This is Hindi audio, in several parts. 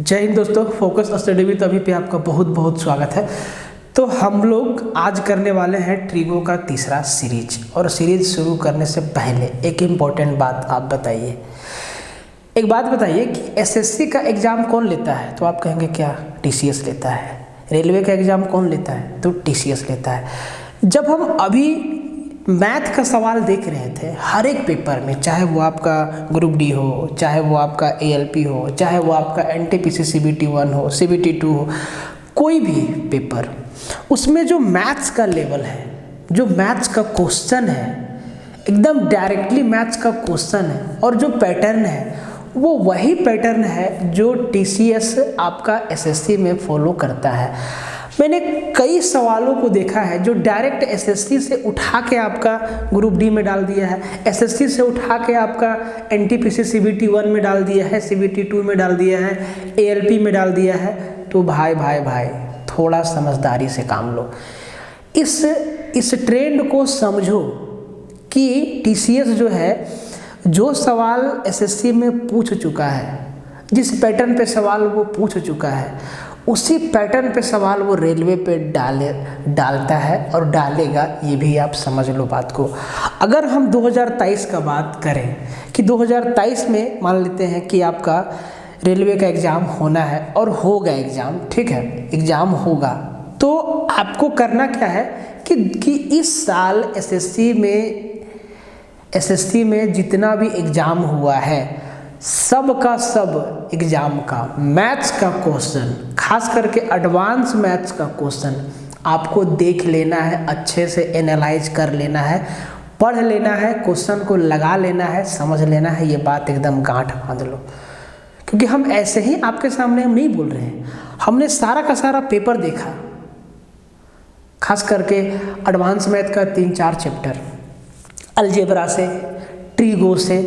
जय हिंद दोस्तों, फोकस स्टडी विद अभी पे आपका बहुत बहुत स्वागत है। तो हम लोग आज करने वाले हैं ट्रिगो का तीसरा सीरीज। और सीरीज शुरू करने से पहले एक इम्पॉर्टेंट बात आप बताइए। एक बात बताइए कि एसएससी का एग्ज़ाम कौन लेता है? तो आप कहेंगे क्या? टीसीएस लेता है। रेलवे का एग्ज़ाम कौन लेता है? तो टीसीएस लेता है। जब हम अभी मैथ का सवाल देख रहे थे हर एक पेपर में, चाहे वो आपका ग्रुप डी हो, चाहे वो आपका एएलपी हो, चाहे वो आपका एनटीपीसी सीबीटी 1 हो, सीबीटी 2 हो, कोई भी पेपर, उसमें जो मैथ्स का लेवल है, जो मैथ्स का क्वेश्चन है, एकदम डायरेक्टली मैथ्स का क्वेश्चन है और जो पैटर्न है वो वही पैटर्न है जो टीसीएस आपका एसएससी में फॉलो करता है। मैंने कई सवालों को देखा है जो डायरेक्ट एसएससी से उठा के आपका ग्रुप डी में डाल दिया है, एसएससी से उठा के आपका एनटीपीसी सीबीटी 1 में डाल दिया है, सीबीटी 2 में डाल दिया है, एएलपी में डाल दिया है। तो भाई थोड़ा समझदारी से काम लो। इस ट्रेंड को समझो कि टीसीएस जो है, जो सवाल एसएससी में पूछ चुका है, जिस पैटर्न पे सवाल वो पूछ चुका है, उसी पैटर्न पे सवाल वो रेलवे पे डालता है और डालेगा। ये भी आप समझ लो बात को। अगर हम 2023 का बात करें कि 2023 में मान लेते हैं कि आपका रेलवे का एग्ज़ाम होना है और होगा एग्ज़ाम, ठीक है, एग्ज़ाम होगा, तो आपको करना क्या है कि इस साल एसएससी में जितना भी एग्ज़ाम हुआ है, सब का सब एग्ज़ाम का मैथ्स का क्वेश्चन, खास करके एडवांस मैथ्स का क्वेश्चन आपको देख लेना है, अच्छे से एनालाइज कर लेना है, पढ़ लेना है, क्वेश्चन को लगा लेना है, समझ लेना है। ये बात एकदम गांठ बांध लो, क्योंकि हम ऐसे ही आपके सामने हम नहीं बोल रहे हैं, हमने सारा का सारा पेपर देखा। खास करके एडवांस मैथ का 3-4 चैप्टर, अलजेब्रा से, ट्रिगो से,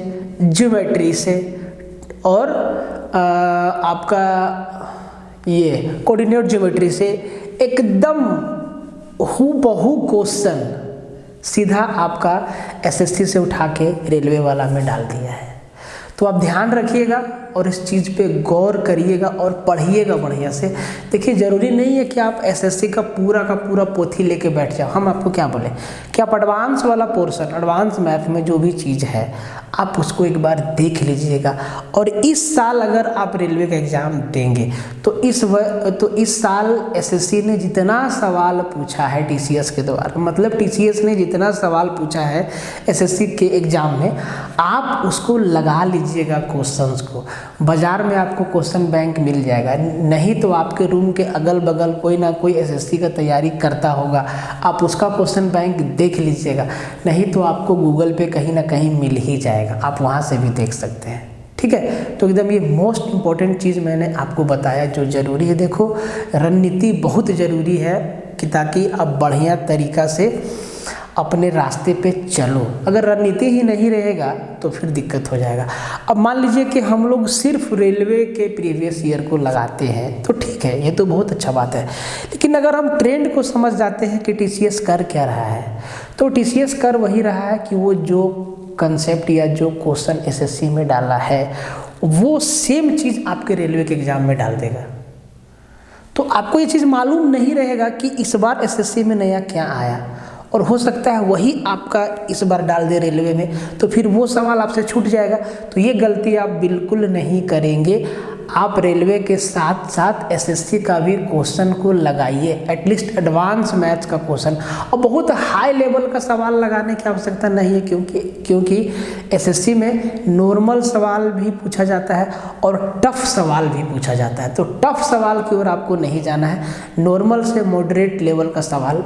ज्योमेट्री से और आपका ये कोऑर्डिनेट ज्योमेट्री से एकदम हूबहू क्वेश्चन सीधा आपका एसएससी से उठा के रेलवे वाला में डाल दिया है। तो आप ध्यान रखिएगा और इस चीज़ पे गौर करिएगा और पढ़िएगा बढ़िया से। देखिए, ज़रूरी नहीं है कि आप एसएससी का पूरा पोथी लेके बैठ जाओ। हम आपको क्या बोले कि आप एडवांस वाला पोर्शन, एडवांस मैथ में जो भी चीज़ है आप उसको एक बार देख लीजिएगा। और इस साल अगर आप रेलवे का एग्ज़ाम देंगे तो इस साल एसएससी ने जितना सवाल पूछा है टीसीएस के द्वारा, मतलब टीसीएस ने जितना सवाल पूछा है एसएससी के एग्ज़ाम में, आप उसको लगा लीजिएगा क्वेश्चंस को। बाज़ार में आपको क्वेश्चन बैंक मिल जाएगा, नहीं तो आपके रूम के अगल बगल कोई ना कोई एसएससी का तैयारी करता होगा, आप उसका क्वेश्चन बैंक देख लीजिएगा, नहीं तो आपको गूगल पे कहीं ना कहीं मिल ही जाएगा, आप वहाँ से भी देख सकते हैं। ठीक है, तो एकदम ये मोस्ट इम्पॉर्टेंट चीज़ मैंने आपको बताया जो ज़रूरी है। देखो, रणनीति बहुत ज़रूरी है कि ताकि आप बढ़िया तरीक़ा से अपने रास्ते पे चलो। अगर रणनीति ही नहीं रहेगा तो फिर दिक्कत हो जाएगा। अब मान लीजिए कि हम लोग सिर्फ रेलवे के प्रीवियस ईयर को लगाते हैं तो ठीक है, ये तो बहुत अच्छा बात है। लेकिन अगर हम ट्रेंड को समझ जाते हैं कि टीसीएस कर क्या रहा है, तो टीसीएस कर वही रहा है कि वो जो कंसेप्ट या जो क्वेश्चन एसएससी में डाला है वो सेम चीज़ आपके रेलवे के एग्ज़ाम में डाल देगा। तो आपको ये चीज़ मालूम नहीं रहेगा कि इस बार एसएससी में नया क्या आया, और हो सकता है वही आपका इस बार डाल दे रेलवे में, तो फिर वो सवाल आपसे छूट जाएगा। तो ये गलती आप बिल्कुल नहीं करेंगे। आप रेलवे के साथ साथ एसएससी का भी क्वेश्चन को लगाइए, एटलीस्ट एडवांस मैथ्स का क्वेश्चन। और बहुत हाई लेवल का सवाल लगाने की आवश्यकता नहीं है, क्योंकि एसएससी में नॉर्मल सवाल भी पूछा जाता है और टफ सवाल भी पूछा जाता है। तो टफ सवाल की ओर आपको नहीं जाना है, नॉर्मल से मॉडरेट लेवल का सवाल,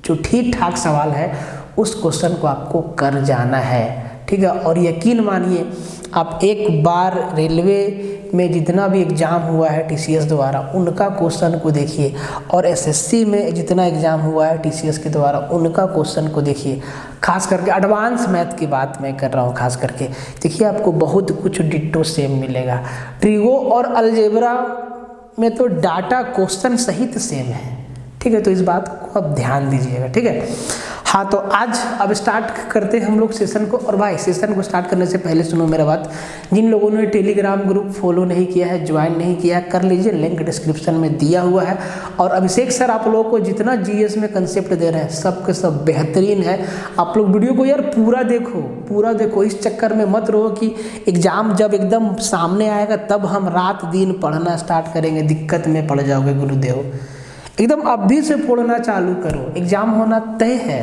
जो ठीक ठाक सवाल है, उस क्वेश्चन को आपको कर जाना है। ठीक है, और यकीन मानिए, आप एक बार रेलवे में जितना भी एग्ज़ाम हुआ है टीसीएस द्वारा उनका क्वेश्चन को देखिए, और एसएससी में जितना एग्ज़ाम हुआ है टीसीएस के द्वारा उनका क्वेश्चन को देखिए। खास करके एडवांस मैथ की बात मैं कर रहा हूँ, खास करके देखिए, आपको बहुत कुछ डिट्टो सेम मिलेगा। ट्रिगो और अलजेब्रा में तो डाटा क्वेश्चन सहित सेम है। ठीक है, तो इस बात को आप ध्यान दीजिएगा। ठीक है, हाँ, तो आज अब स्टार्ट करते हैं हम लोग सेशन को। और भाई सेशन को स्टार्ट करने से पहले सुनो मेरा बात, जिन लोगों ने टेलीग्राम ग्रुप फॉलो नहीं किया है, ज्वाइन नहीं किया, कर लीजिए, लिंक डिस्क्रिप्शन में दिया हुआ है। और अभिषेक सर आप लोगों को जितना जीएस में कंसेप्ट दे रहे हैं सब के सब बेहतरीन है। आप लोग वीडियो को यार पूरा देखो, इस चक्कर में मत रहो कि एग्जाम जब एकदम सामने आएगा तब हम रात दिन पढ़ना स्टार्ट करेंगे, दिक्कत में पड़ जाओगे गुरुदेव। एकदम अभी से पढ़ना चालू करो, एग्जाम होना तय है,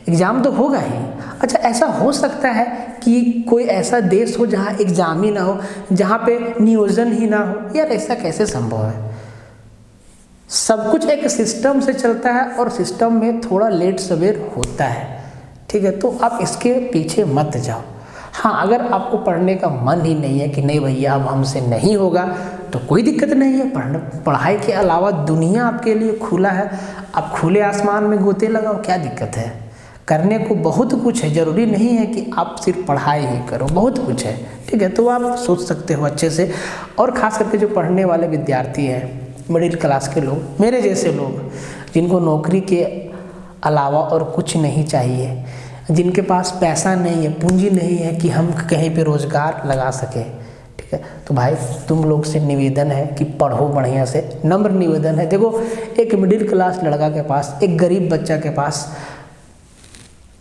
एग्जाम तो होगा ही। अच्छा, ऐसा हो सकता है कि कोई ऐसा देश हो जहाँ एग्जाम ही ना हो, जहाँ पे नियोजन ही ना हो? यार ऐसा कैसे संभव है? सब कुछ एक सिस्टम से चलता है और सिस्टम में थोड़ा लेट सवेर होता है, ठीक है? तो आप इसके पीछे मत जाओ। हाँ, अगर आपको पढ़ने का मन ही नहीं है कि नहीं भैया अब हमसे नहीं होगा, तो कोई दिक्कत नहीं है। पढ़ाई के अलावा दुनिया आपके लिए खुला है, आप खुले आसमान में गोते लगाओ, क्या दिक्कत है? करने को बहुत कुछ है, ज़रूरी नहीं है कि आप सिर्फ पढ़ाई ही करो, बहुत कुछ है, ठीक है? तो आप सोच सकते हो अच्छे से। और ख़ास करके जो पढ़ने वाले विद्यार्थी हैं, मिडिल क्लास के लोग, मेरे जैसे लोग, जिनको नौकरी के अलावा और कुछ नहीं चाहिए, जिनके पास पैसा नहीं है, पूंजी नहीं है कि हम कहीं पे रोज़गार लगा सकें, ठीक है? तो भाई तुम लोग से निवेदन है कि पढ़ो बढ़िया से, नम्र निवेदन है। देखो, एक मिडिल क्लास लड़का के पास, एक गरीब बच्चा के पास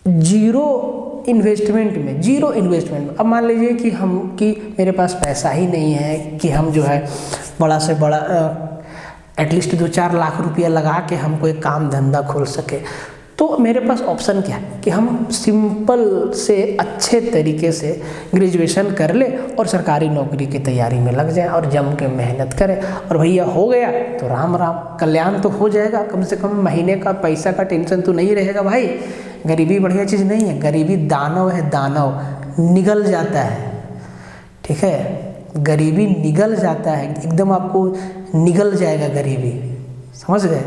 जीरो इन्वेस्टमेंट, अब मान लीजिए कि मेरे पास पैसा ही नहीं है कि हम जो है बड़ा से बड़ा एटलीस्ट 2-4 लाख रुपया लगा के हम कोई काम धंधा खोल सके, तो मेरे पास ऑप्शन क्या है कि हम सिंपल से अच्छे तरीके से ग्रेजुएशन कर ले और सरकारी नौकरी की तैयारी में लग जाए और जम के मेहनत करें, और भैया हो गया तो राम राम, कल्याण तो हो जाएगा। कम से कम महीने का पैसा का टेंशन तो नहीं रहेगा भाई। गरीबी बढ़िया चीज़ नहीं है, गरीबी दानव है, दानव निगल जाता है, ठीक है? गरीबी निगल जाता है, एकदम आपको निगल जाएगा गरीबी, समझ गए?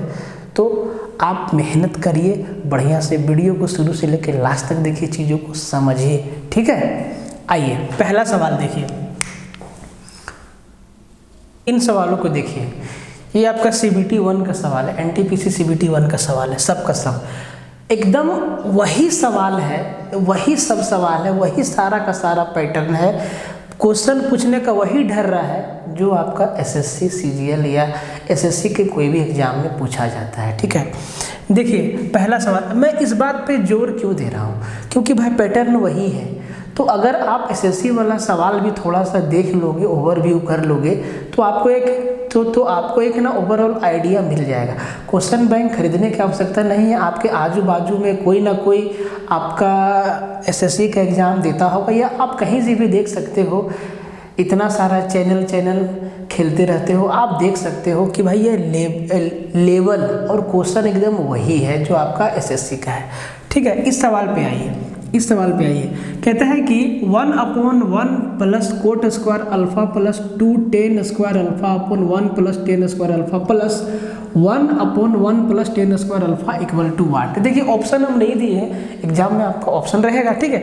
तो आप मेहनत करिए बढ़िया से, वीडियो को शुरू से लेकर लास्ट तक देखिए, चीज़ों को समझिए, ठीक है? आइए पहला सवाल देखिए, इन सवालों को देखिए। ये आपका CBT 1 का सवाल है, NTPC CBT 1 का सवाल है, सब का सब एकदम वही सवाल है, वही सब सवाल है, वही सारा का सारा पैटर्न है, क्वेश्चन पूछने का वही ढर रहा है जो आपका SSC CGL या SSC के कोई भी एग्जाम में पूछा जाता है, ठीक है? देखिए पहला सवाल, मैं इस बात पे जोर क्यों दे रहा हूँ, क्योंकि भाई पैटर्न वही है। तो अगर आप SSC वाला सवाल भी थोड़ा सा देख लोगे, ओवरव्यू कर लोगे, तो आपको एक ना ओवरऑल आइडिया मिल जाएगा। क्वेश्चन बैंक खरीदने की आवश्यकता नहीं है, आपके आजू बाजू में कोई ना कोई आपका SSC का एग्ज़ाम देता होगा, या आप कहीं से भी देख सकते हो, इतना सारा चैनल खेलते रहते हो, आप देख सकते हो कि भाई ये लेवल और क्वेश्चन एकदम वही है जो आपका SSC का है, ठीक है? इस सवाल पे आइए, कहता है कि 1/1 plus cot square alpha plus 2 tan square alpha upon 1 plus tan square alpha plus 1/1 plus tan square alpha equal to what. देखिए ऑप्शन हम नहीं दिए हैं, एग्जाम में आपका ऑप्शन रहेगा, ठीक है?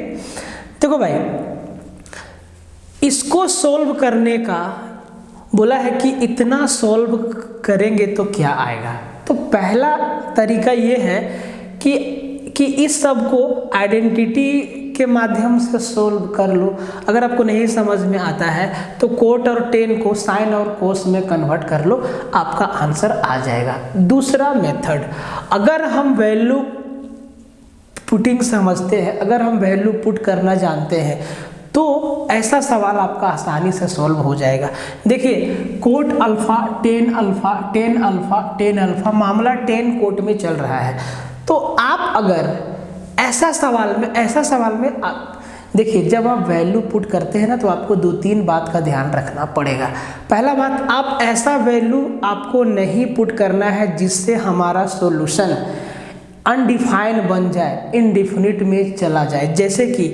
देखो भाई, इसको सोल्व करने का बोला है कि इतना सोल्व करेंगे तो क्या आएगा। तो पहला तरीका ये है कि इस सब को आइडेंटिटी के माध्यम से सोल्व कर लो। अगर आपको नहीं समझ में आता है तो कोट और टेन को साइन और कोस में कन्वर्ट कर लो, आपका आंसर आ जाएगा। दूसरा मेथड, अगर हम वैल्यू पुटिंग समझते हैं, अगर हम वैल्यू पुट करना जानते हैं, तो ऐसा सवाल आपका आसानी से सॉल्व हो जाएगा। देखिए coat alpha tan alpha tan alpha tan alpha, मामला टेन कोट में चल रहा है। तो आप अगर ऐसा सवाल में देखिए, जब आप वैल्यू पुट करते हैं ना, तो आपको 2-3 बात का ध्यान रखना पड़ेगा। पहला बात, आप ऐसा वैल्यू आपको नहीं पुट करना है जिससे हमारा सॉल्यूशन अनडिफाइन बन जाए, इनडिफिनिट में चला जाए। जैसे कि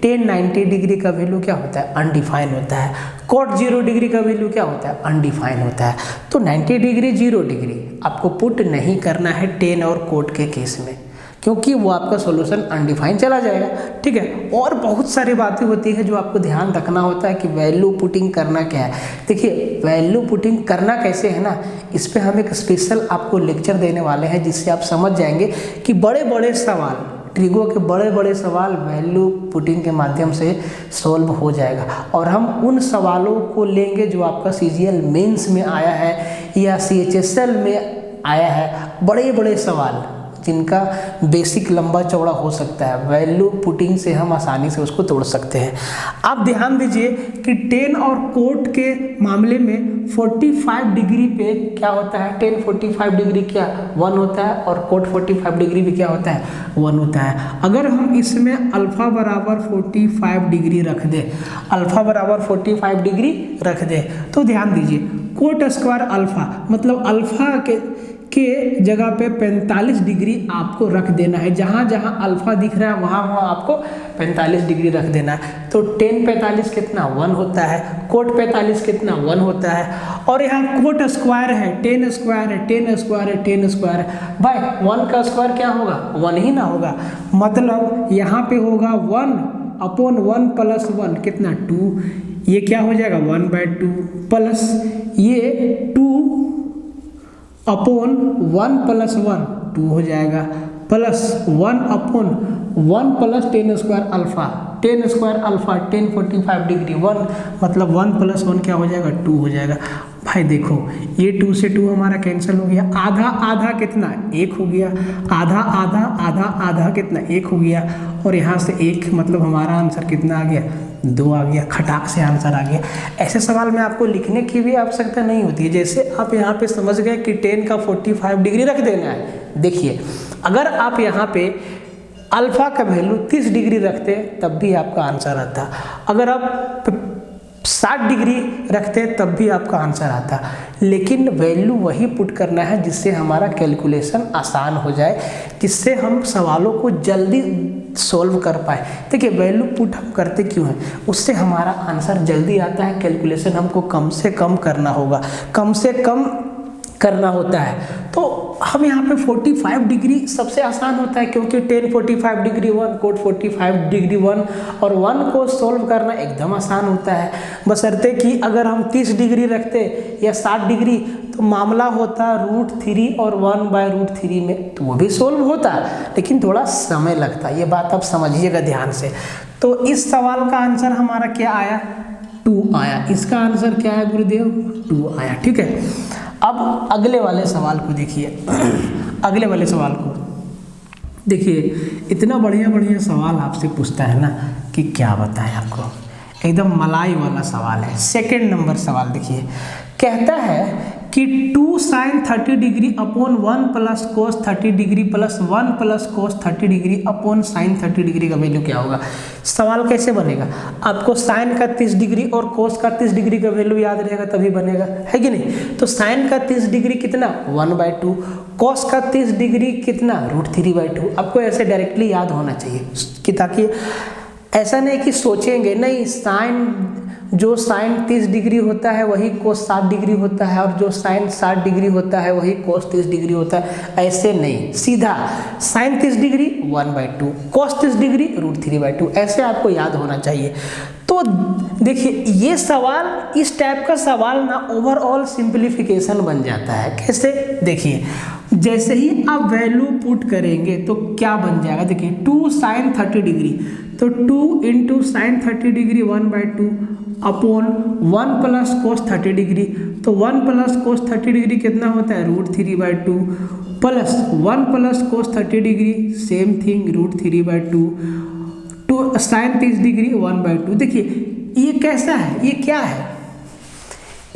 टेन 90 डिग्री का वैल्यू क्या होता है? अनडिफाइन होता है। कोट 0 डिग्री का वैल्यू क्या होता है? अनडिफाइन होता है। तो 90 डिग्री 0 डिग्री आपको पुट नहीं करना है टेन और कोट के केस में, क्योंकि वो आपका सॉल्यूशन अनडिफाइन चला जाएगा, ठीक है। और बहुत सारी बातें होती है जो आपको ध्यान रखना होता है कि वैल्यू पुटिंग करना क्या है। देखिए वैल्यू पुटिंग करना कैसे है ना, इस पे हम एक स्पेशल आपको लेक्चर देने वाले हैं, जिससे आप समझ जाएंगे कि बड़े बड़े सवाल ट्रिगो के बड़े बड़े सवाल वैल्यू पुटिंग के माध्यम से सॉल्व हो जाएगा। और हम उन सवालों को लेंगे जो आपका CGL मेंस में आया है या CHSL में आया है, बड़े बड़े सवाल जिनका बेसिक लंबा चौड़ा हो सकता है, वैल्यू पुटिंग से हम आसानी से उसको तोड़ सकते हैं। आप ध्यान दीजिए कि टेन और कोट के मामले में 45 डिग्री पे क्या होता है, टेन 45 डिग्री क्या 1 होता है और कोट 45 डिग्री भी क्या होता है 1 होता है। अगर हम इसमें अल्फा बराबर 45 डिग्री रख दें, अल्फा बराबर 45 डिग्री रख दें तो ध्यान दीजिए कोट स्क्वायर अल्फा मतलब अल्फा के जगह पे 45 डिग्री आपको रख देना है। जहाँ जहाँ अल्फा दिख रहा है वहाँ वहाँ आपको 45 डिग्री रख देना है। तो टेन 45 कितना 1 होता है, कोट 45 कितना 1 होता है। और यहाँ कोट स्क्वायर है, टेन स्क्वायर है, टेन स्क्वायर है, टेन स्क्वायर है। भाई 1 का स्क्वायर क्या होगा 1 ही ना होगा, मतलब यहाँ पे होगा 1 अपॉन 1 प्लस 1 कितना 2, ये क्या हो जाएगा 1/2 प्लस ये 2 अपॉन 1 प्लस 1 2 हो जाएगा plus 1 upon 1 plus ten square alpha, ten square alpha ten 45 degree 1 मतलब 1 प्लस 1 क्या हो जाएगा 2 हो जाएगा। भाई देखो ये 2 से 2 हमारा कैंसिल हो गया, आधा आधा कितना 1 हो गया, आधा आधा आधा आधा कितना 1 हो गया और यहाँ से 1 मतलब हमारा आंसर कितना आ गया 2 आ गया, खटाक से आंसर आ गया। ऐसे सवाल में आपको लिखने की भी आवश्यकता नहीं होती है। जैसे आप यहाँ पे समझ गए कि टेन का 45 डिग्री रख देना है। देखिए अगर आप यहाँ पे अल्फा का वैल्यू 30 डिग्री रखते तब भी आपका आंसर आता, अगर आप 60 डिग्री रखते तब भी आपका आंसर आता, लेकिन वैल्यू वही पुट करना है जिससे हमारा कैलकुलेशन आसान हो जाए, जिससे हम सवालों को जल्दी सॉल्व कर पाए। देखिए वैल्यू पुट हम करते क्यों हैं, उससे हमारा आंसर जल्दी आता है, कैलकुलेशन हमको कम से कम करना होगा, कम से कम करना होता है। तो हम यहाँ पे 45 डिग्री सबसे आसान होता है क्योंकि टेन 45 डिग्री 1 कोट 45 डिग्री 1 और 1 को सॉल्व करना एकदम आसान होता है, बशर्ते कि अगर हम 30 डिग्री रखते या 60 डिग्री तो मामला होता √3 और 1/√3 में, तो वो भी सॉल्व होता लेकिन थोड़ा समय लगता। ये बात आप समझिएगा ध्यान से। तो इस सवाल का आंसर हमारा क्या आया 2 आया, इसका आंसर क्या है गुरुदेव 2 आया। ठीक है, अब अगले वाले सवाल को देखिए, अगले वाले सवाल को देखिए, इतना बढ़िया बढ़िया सवाल आपसे पूछता है ना कि क्या बताएं आपको, एकदम मलाई वाला सवाल है। सेकंड नंबर सवाल देखिए, कहता है कि 2 sin 30 degree upon 1 plus cos 30 degree plus 1 plus cos 30 degree upon sine 30 degree का वैल्यू क्या होगा। सवाल कैसे बनेगा, आपको साइन का 30 डिग्री और कोस का 30 डिग्री का वैल्यू याद रहेगा तभी बनेगा, है कि नहीं। तो साइन का 30 डिग्री कितना 1/2, कोस का 30 डिग्री कितना √3/2। आपको ऐसे डायरेक्टली याद होना चाहिए कि ताकि ऐसा नहीं कि सोचेंगे नहीं साइन जो साइन 30 डिग्री होता है वही कोस 60 डिग्री होता है और जो साइन 60 डिग्री होता है वही कोस 30 डिग्री होता है, ऐसे नहीं, सीधा साइन 30 डिग्री 1/2 कोस 30 डिग्री √3/2, ऐसे आपको याद होना चाहिए। तो देखिए ये सवाल इस टाइप का सवाल ना ओवरऑल सिंप्लीफिकेशन बन जाता है। कैसे, देखिए जैसे ही आप वैल्यू पुट करेंगे तो क्या बन जाएगा, देखिए 2 sin 30 डिग्री तो 2 × sin 30 degree 1/2 upon 1 plus cos 30 degree, तो 1 प्लस कोस 30 डिग्री कितना होता है √3/2 plus 1 plus cos 30 degree same thing √3/2 to sine 30 degree 1/2। देखिए ये कैसा है, ये क्या है,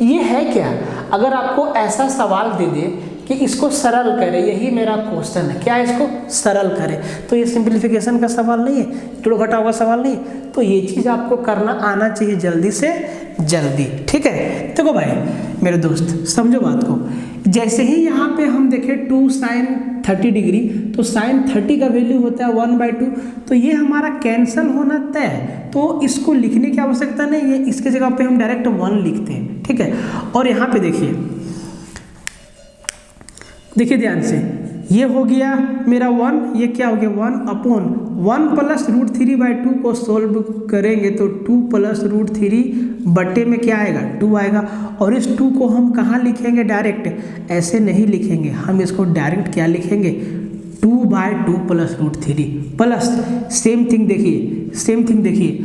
ये है क्या, अगर आपको ऐसा सवाल दे दे कि इसको सरल करे, यही मेरा क्वेश्चन है, क्या इसको सरल करे, तो ये सिंप्लीफिकेशन का सवाल नहीं है, जोड़ घटाव का सवाल नहीं है। तो ये चीज़ आपको करना आना चाहिए जल्दी से जल्दी। ठीक है, देखो भाई मेरे दोस्त समझो बात को, जैसे ही यहाँ पे हम देखें 2 sin 30 डिग्री तो sin 30 का वैल्यू होता है 1/2, तो ये हमारा कैंसिल होना तय है, तो इसको लिखने की आवश्यकता नहीं है, इसके जगह पे हम डायरेक्ट 1 लिखते हैं। ठीक है, और यहाँ पे देखिए ध्यान से, ये हो गया मेरा 1, ये क्या हो गया 1 अपॉन 1 प्लस √3/2 को सोल्व करेंगे तो 2 प्लस √3 बट्टे में क्या आएगा 2 आएगा, और इस 2 को हम कहाँ लिखेंगे, डायरेक्ट ऐसे नहीं लिखेंगे, हम इसको डायरेक्ट क्या लिखेंगे 2/2 plus root 3 plus same thing देखिए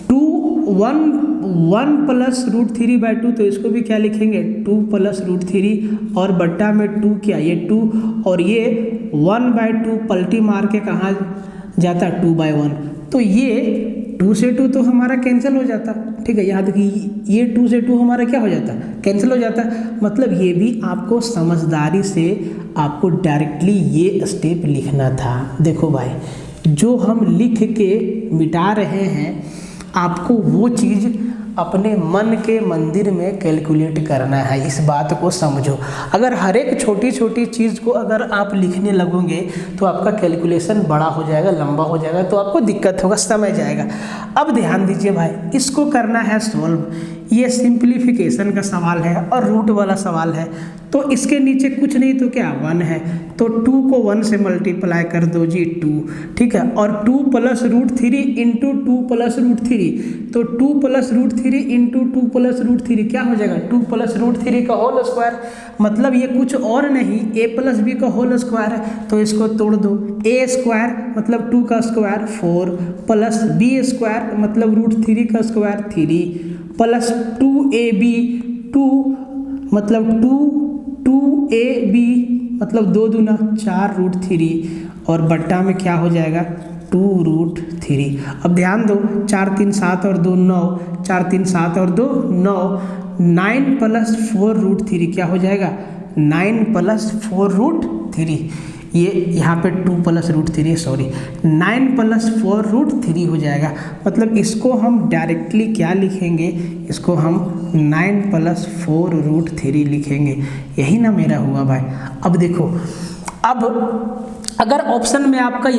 1 प्लस रूट 3/2, तो इसको भी क्या लिखेंगे 2 प्लस रूट 3 और बट्टा में 2 क्या ये 2 और ये 1/2 पलटी मार के कहाँ जाता 2/1, तो ये 2 से 2 तो हमारा कैंसिल हो जाता। ठीक है, याद देखिए ये 2 से 2 हमारा क्या हो जाता कैंसिल हो जाता। मतलब ये भी आपको समझदारी से आपको डायरेक्टली ये स्टेप लिखना था। देखो भाई, जो हम लिख के मिटा रहे हैं आपको वो चीज़ अपने मन के मंदिर में कैलकुलेट करना है। इस बात को समझो। अगर हर एक छोटी छोटी चीज़ को अगर आप लिखने लगोगे तो आपका कैलकुलेशन बड़ा हो जाएगा, लंबा हो जाएगा, तो आपको दिक्कत होगा, समय जाएगा। अब ध्यान दीजिए भाई, इसको करना है सॉल्व। ये सिंप्लीफिकेशन का सवाल है और रूट वाला सवाल है, तो इसके नीचे कुछ नहीं तो क्या 1 है, तो 2 को 1 से मल्टीप्लाई कर दो जी 2। ठीक है, और 2 plus root 3 into 2 plus root 3, तो 2 plus root 3 into 2 plus root 3 क्या हो जाएगा 2 प्लस रूट 3 का होल स्क्वायर। मतलब ये कुछ और नहीं a प्लस बी का होल स्क्वायर है, तो इसको तोड़ दो। a स्क्वायर मतलब 2 का स्क्वायर 4 प्लस b स्क्वायर मतलब रूट 3 का स्क्वायर 3 प्लस 2ab 2 मतलब 2ab मतलब 2 दूना 4 रूट 3 और बट्टा में क्या हो जाएगा 2 रूट 3। अब ध्यान दो, 4 3 7 और 2 9, 4 3 7 और 2 9, 9 प्लस 4 रूट 3 क्या हो जाएगा 9 प्लस 4 रूट 3। ये यहाँ पे 2 plus root 3 sorry 9 plus 4 root 3 हो जाएगा। मतलब इसको हम डायरेक्टली क्या लिखेंगे, इसको हम 9 प्लस 4 रूट 3 लिखेंगे। यही ना मेरा हुआ भाई। अब देखो, अब अगर ऑप्शन में आपका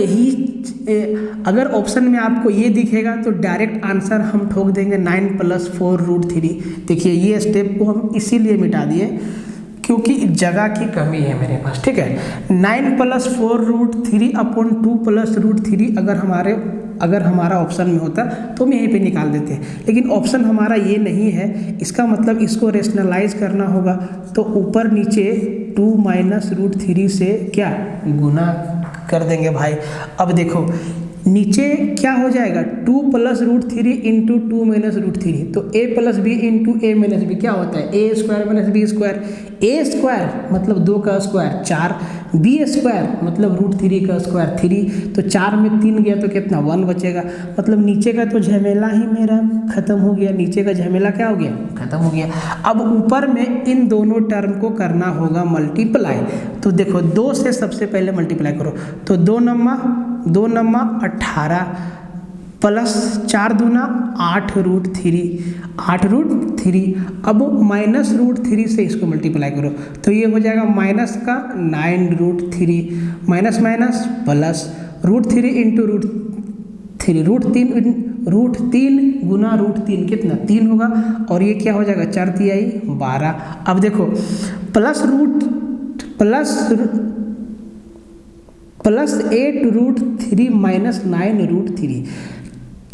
अगर ऑप्शन में आपको ये दिखेगा तो डायरेक्ट आंसर हम ठोक देंगे 9 प्लस 4 रूट 3। देखिए ये स्टेप को हम इसीलिए मिटा दिए क्योंकि जगह की कमी है मेरे पास। ठीक है, 9 plus 4 root 3 upon 2 plus root 3 अगर हमारा ऑप्शन में होता तो हम यहीं पे निकाल देते हैं, लेकिन ऑप्शन हमारा ये नहीं है। इसका मतलब इसको रेशनलाइज करना होगा, तो ऊपर नीचे 2 माइनस रूट 3 से क्या गुना कर देंगे भाई। अब देखो नीचे क्या हो जाएगा 2 plus root 3 into 2 minus root 3, तो a plus B into A minus B क्या होता है a square minus B square. a square मतलब 2 का स्क्वायर 4, b स्क्वायर मतलब रूट 3 का स्क्वायर 3, तो 4 में 3 गया तो कितना 1 बचेगा। मतलब नीचे का तो झमेला ही मेरा खत्म हो गया, नीचे का झमेला क्या हो गया खत्म हो गया। अब ऊपर में इन दोनों टर्म को करना होगा मल्टीप्लाई। तो देखो 2 से सबसे पहले मल्टीप्लाई करो, तो 2 नम्मा 18 प्लस 4 दूना 8 रूट 3। अब माइनस रूट 3 से इसको मल्टीप्लाई करो, तो ये हो जाएगा माइनस का 9 root 3 minus minus plus root 3 into root 3 root 3 गुना रूट 3 कितना 3 होगा, और ये क्या हो जाएगा 4 तिहाई 12। अब देखो प्लस 8 रूट 3 माइनस 9 रूट 3,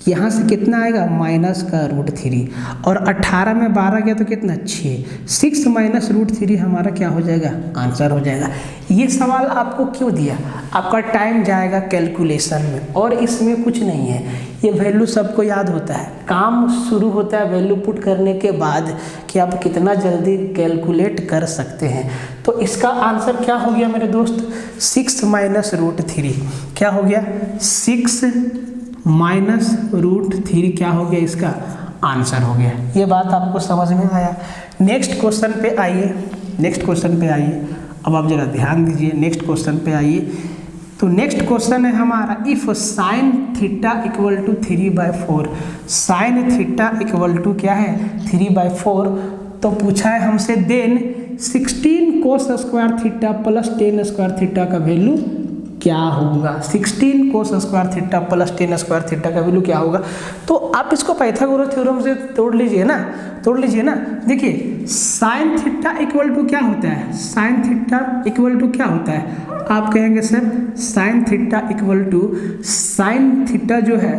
यहाँ से कितना आएगा माइनस का रूट 3, और 18 में 12 गया तो कितना 6 माइनस रूट 3 हमारा क्या हो जाएगा आंसर हो जाएगा। ये सवाल आपको क्यों दिया, आपका टाइम जाएगा कैलकुलेशन में, और इसमें कुछ नहीं है। ये वैल्यू सबको याद होता है, काम शुरू होता है वैल्यू पुट करने के बाद कि आप कितना जल्दी कैलकुलेट कर सकते हैं। तो इसका आंसर क्या हो गया मेरे दोस्त 6 माइनस रूट 3 क्या हो गया 6 माइनस रूट 3 क्या हो गया इसका आंसर हो गया। ये बात आपको समझ में आया। नेक्स्ट क्वेश्चन पे आइए। अब आप जरा ध्यान दीजिए, नेक्स्ट क्वेश्चन पे आइए। तो नेक्स्ट क्वेश्चन है हमारा, if sine theta equal to 3/4, sine theta equal to क्या है 3/4, तो पूछा है हमसे then 16 cos square theta plus 10 square theta का वैल्यू क्या होगा। 16 cos square theta plus 10 square theta का वैल्यू क्या होगा। तो आप इसको पाइथागोरस थ्योरम से तोड़ लीजिए ना। देखिए साइन थीटा इक्वल टू क्या होता है, साइन थीटा इक्वल टू क्या होता है। आप कहेंगे sir sine theta equal to, sine theta जो है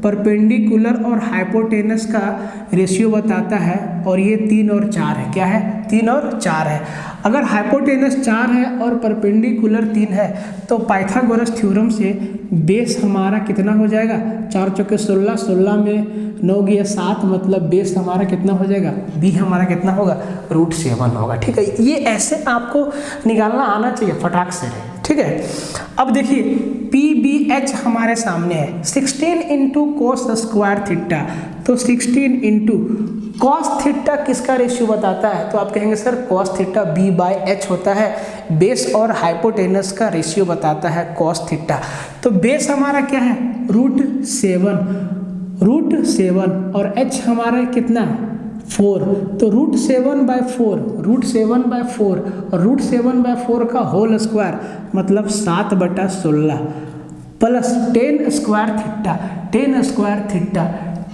परपेंडिकुलर और हाइपोटेनस का रेशियो बताता है, और ये 3 और 4 है। क्या है? 3 और 4 है। अगर हाइपोटेनस 4 है और परपेंडिकुलर 3 है तो पाइथागोरस थ्योरम से बेस हमारा कितना हो जाएगा? 4 चौके 16, 16 में 9 गया 7, मतलब बेस हमारा कितना हो जाएगा? बी हमारा कितना होगा? √7 होगा। ठीक है, ये ऐसे आपको निकालना आना चाहिए, फटाक से रहे। ठीक है, अब देखिए PBH हमारे सामने है 16 इंटू कोस स्क्वायर थीटा, तो 16 इंटू कॉस थीटा किसका रेशियो बताता है? तो आप कहेंगे सर कॉस थीटा B/H होता है, बेस और हाइपोटेनस का रेशियो बताता है कॉस थीटा। तो बेस हमारा क्या है? √7 और H हमारा कितना? 4, तो √7/4 और √7/4 का होल स्क्वायर मतलब 7/16 प्लस 10 स्क्वायर थीटा